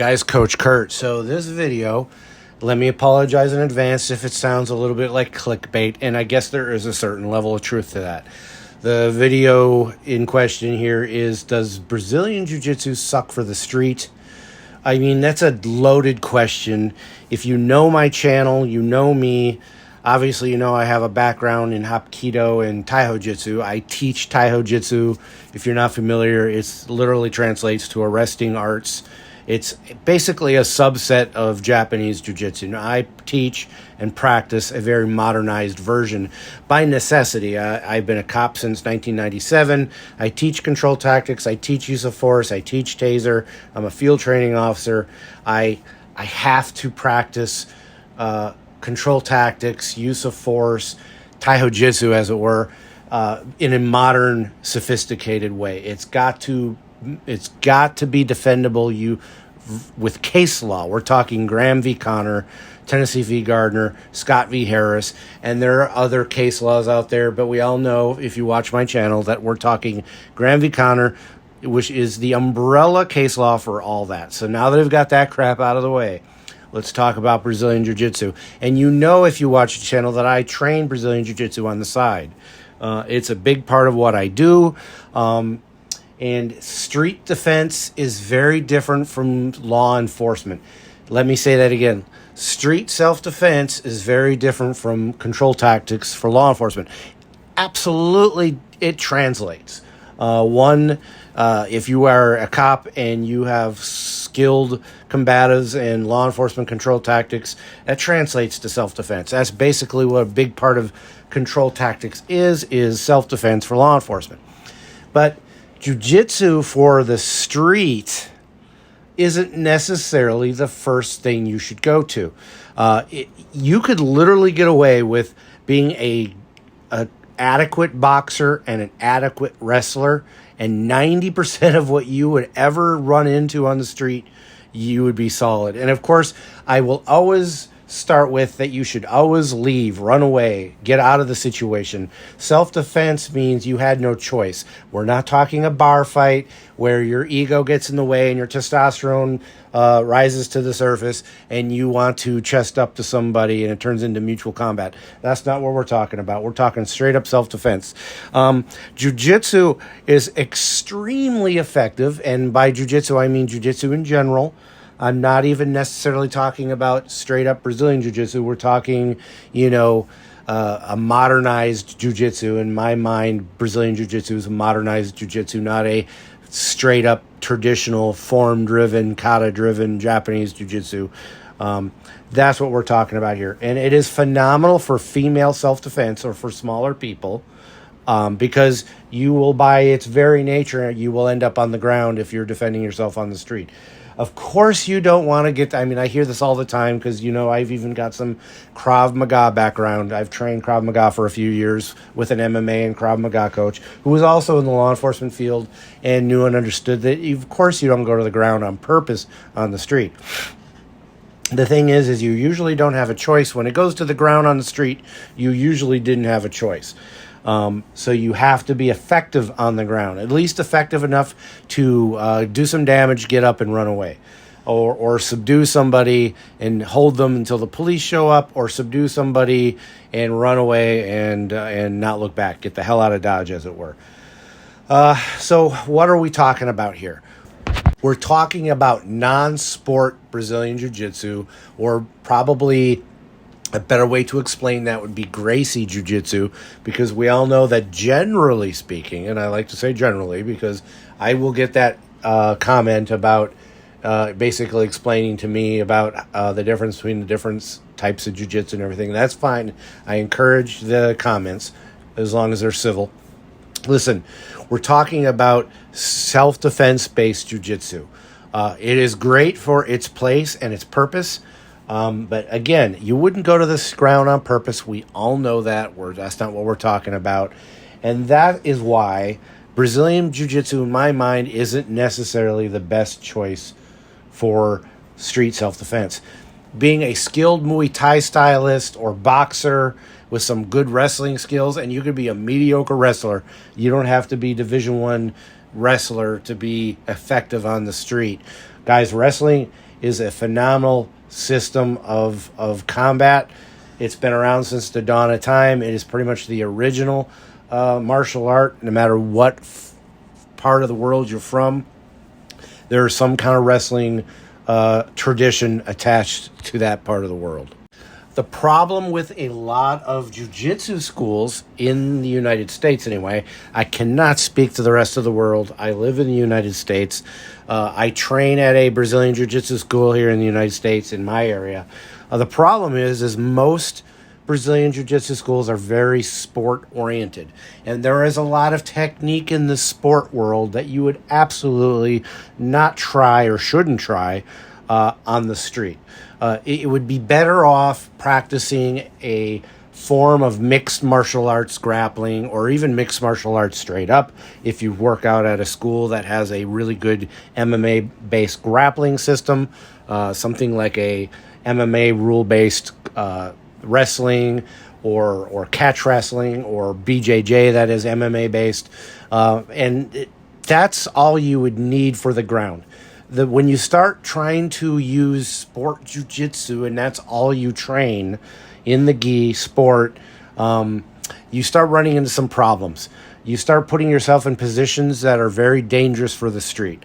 Guys, Coach Kurt. So this video, let me apologize in advance if it sounds a little bit like clickbait, and I guess there is a certain level of truth to that. The video in question here is, does Brazilian Jiu-Jitsu suck for the street? I mean, that's a loaded question. If you know my channel, you know me. Obviously, you know I have a background in Hapkido and Taiho Jitsu. I teach Taiho Jitsu. If you're not familiar, it literally translates to arresting arts. It's basically a subset of Japanese Jiu-Jitsu. Now, I teach and practice a very modernized version by necessity. I've been a cop since 1997. I teach control tactics. I teach use of force. I teach taser. I'm a field training officer. I have to practice control tactics, use of force, Taiho Jitsu, as it were, in a modern, sophisticated way. It's got to be defendable. With case law, we're talking Graham v. Connor, Tennessee v. Gardner, Scott v. Harris, and there are other case laws out there, but we all know, if you watch my channel, that we're talking Graham v. Connor, which is the umbrella case law for all that. So now that I've got that crap out of the way, let's talk about Brazilian Jiu-Jitsu. And you know, if you watch the channel, that I train Brazilian Jiu-Jitsu on the side. It's a big part of what I do. And street defense is very different from law enforcement. Let me say that again. Street self-defense is very different from control tactics for law enforcement. Absolutely, it translates. If you are a cop and you have skilled combatives and law enforcement control tactics, that translates to self-defense. That's basically what a big part of control tactics is self-defense for law enforcement. But Jiu-Jitsu for the street isn't necessarily the first thing you should go to. You could literally get away with being an adequate boxer and an adequate wrestler, and 90% of what you would ever run into on the street, you would be solid. And of course, I will always start with that you should always leave, run away, get out of the situation. Self-defense means you had no choice. We're not talking a bar fight where your ego gets in the way and your testosterone rises to the surface and you want to chest up to somebody and it turns into mutual combat. That's not what we're talking about. We're talking straight up self-defense. Jiu-Jitsu is extremely effective, and by Jiu-Jitsu I mean Jiu-Jitsu in general. I'm not even necessarily talking about straight up Brazilian Jiu-Jitsu. We're talking, a modernized Jiu-Jitsu. In my mind, Brazilian Jiu-Jitsu is a modernized Jiu-Jitsu, not a straight up traditional form-driven, kata-driven Japanese Jiu-Jitsu. That's what we're talking about here. And it is phenomenal for female self-defense or for smaller people, because you will, by its very nature, you will end up on the ground if you're defending yourself on the street. Of course, you don't want to get... I hear this all the time because, I've even got some Krav Maga background. I've trained Krav Maga for a few years with an MMA and Krav Maga coach who was also in the law enforcement field and knew and understood that, of course, you don't go to the ground on purpose on the street. The thing is you usually don't have a choice. When it goes to the ground on the street, you usually didn't have a choice. So you have to be effective on the ground, at least effective enough to do some damage, get up and run away, or subdue somebody and hold them until the police show up, or subdue somebody and run away and not look back, get the hell out of Dodge, as it were. So what are we talking about here? We're talking about non-sport Brazilian Jiu-Jitsu, or probably a better way to explain that would be Gracie Jiu-Jitsu, because we all know that, generally speaking, and I like to say generally because I will get that comment about basically explaining to me about the difference between the different types of Jiu-Jitsu and everything. That's fine. I encourage the comments as long as they're civil. Listen, we're talking about self-defense-based Jiu-Jitsu. It is great for its place and its purpose. But again, you wouldn't go to this ground on purpose. We all know that. That's not what we're talking about. And that is why Brazilian Jiu-Jitsu, in my mind, isn't necessarily the best choice for street self-defense. Being a skilled Muay Thai stylist or boxer with some good wrestling skills, and you could be a mediocre wrestler. You don't have to be Division I wrestler to be effective on the street. Guys, wrestling is a phenomenal system of combat. It's been around since the dawn of time. It is pretty much the original martial art, no matter what part of the world you're from. There's some kind of wrestling tradition attached to that part of the world. The problem with a lot of jiu-jitsu schools in the United States, anyway, I cannot speak to the rest of the world. I live in the United States. I train at a Brazilian jiu-jitsu school here in the United States in my area. The problem is most Brazilian jiu-jitsu schools are very sport-oriented. And there is a lot of technique in the sport world that you would absolutely not try or shouldn't try on the street. It would be better off practicing a form of mixed martial arts grappling, or even mixed martial arts straight up if you work out at a school that has a really good MMA-based grappling system, something like a MMA rule-based wrestling or catch wrestling or BJJ that is MMA-based. That's all you would need for the ground. When you start trying to use sport jiu-jitsu and that's all you train in the gi sport, you start running into some problems. You start putting yourself in positions that are very dangerous for the street.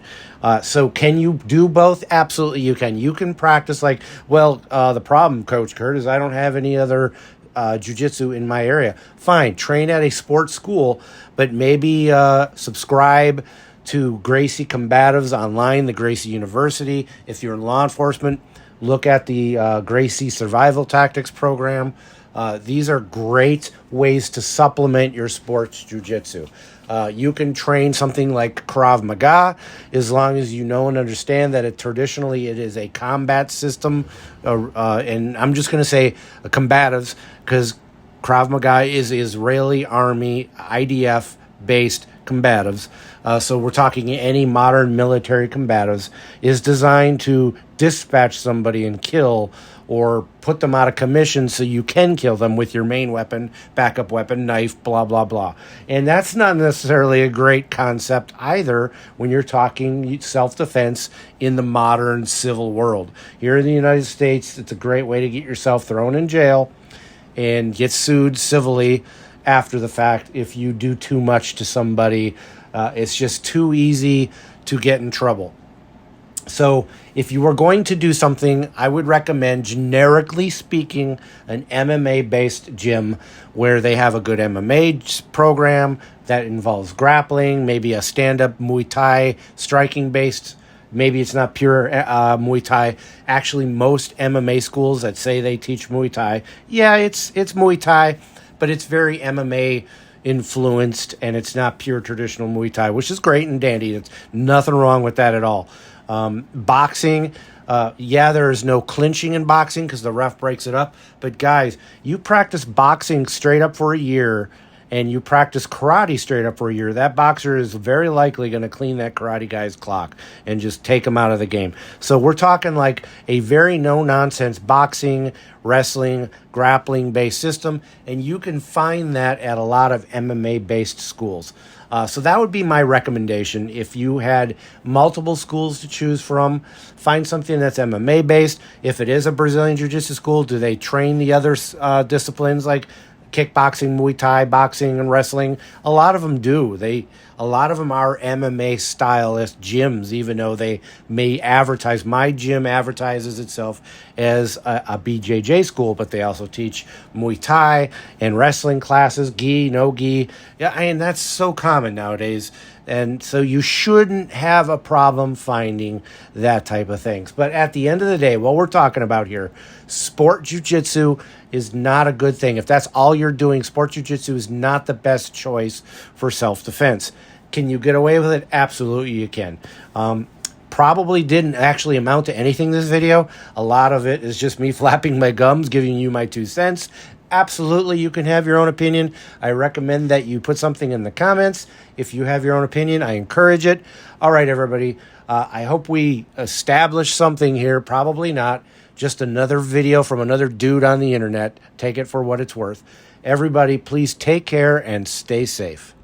So can you do both? Absolutely you can. You can practice the problem, Coach Kurt, is I don't have any other jiu-jitsu in my area. Fine, train at a sports school, but maybe subscribe to Gracie Combatives online, the Gracie University. If you're in law enforcement, look at the Gracie Survival Tactics program. These are great ways to supplement your sports jiu-jitsu. You can train something like Krav Maga as long as you know and understand that traditionally it is a combat system. And I'm just going to say combatives because Krav Maga is Israeli Army IDF-based combatives. So we're talking any modern military combatives is designed to dispatch somebody and kill or put them out of commission so you can kill them with your main weapon, backup weapon, knife, blah, blah, blah. And that's not necessarily a great concept either when you're talking self-defense in the modern civil world. Here in the United States, it's a great way to get yourself thrown in jail and get sued civilly after the fact if you do too much to somebody. It's just too easy to get in trouble. So if you were going to do something, I would recommend, generically speaking, an MMA-based gym where they have a good MMA program that involves grappling, maybe a stand-up Muay Thai striking-based. Maybe it's not pure Muay Thai. Actually, most MMA schools that say they teach Muay Thai, yeah, it's Muay Thai, but it's very MMA influenced, and it's not pure traditional Muay Thai, which is great and dandy. There's nothing wrong with that at all. Boxing, there is no clinching in boxing because the ref breaks it up. But guys, you practice boxing straight up for a year and you practice karate straight up for a year, that boxer is very likely going to clean that karate guy's clock and just take him out of the game. So we're talking like a very no-nonsense boxing, wrestling, grappling-based system, and you can find that at a lot of MMA-based schools. So that would be my recommendation. If you had multiple schools to choose from, find something that's MMA-based. If it is a Brazilian Jiu-Jitsu school, do they train the other disciplines like kickboxing, Muay Thai, boxing, and wrestling? A lot of them do. A lot of them are MMA stylist gyms, even though they may advertise. My gym advertises itself as a BJJ school, but they also teach Muay Thai and wrestling classes, gi, no gi. Yeah, and that's so common nowadays. And so you shouldn't have a problem finding that type of things. But at the end of the day, what we're talking about here, sport jiu-jitsu is not a good thing. If that's all you're doing, sport jiu-jitsu is not the best choice for self-defense. Can you get away with it? Absolutely you can. Probably didn't actually amount to anything this video. A lot of it is just me flapping my gums, giving you my 2 cents. Absolutely, you can have your own opinion. I recommend that you put something in the comments. If you have your own opinion, I encourage it. All right, everybody. I hope we establish something here. Probably not. Just another video from another dude on the internet. Take it for what it's worth. Everybody, please take care and stay safe.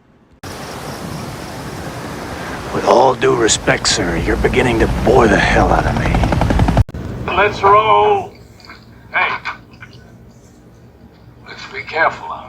With all due respect, sir, you're beginning to bore the hell out of me. Let's roll. Hey. Let's be careful.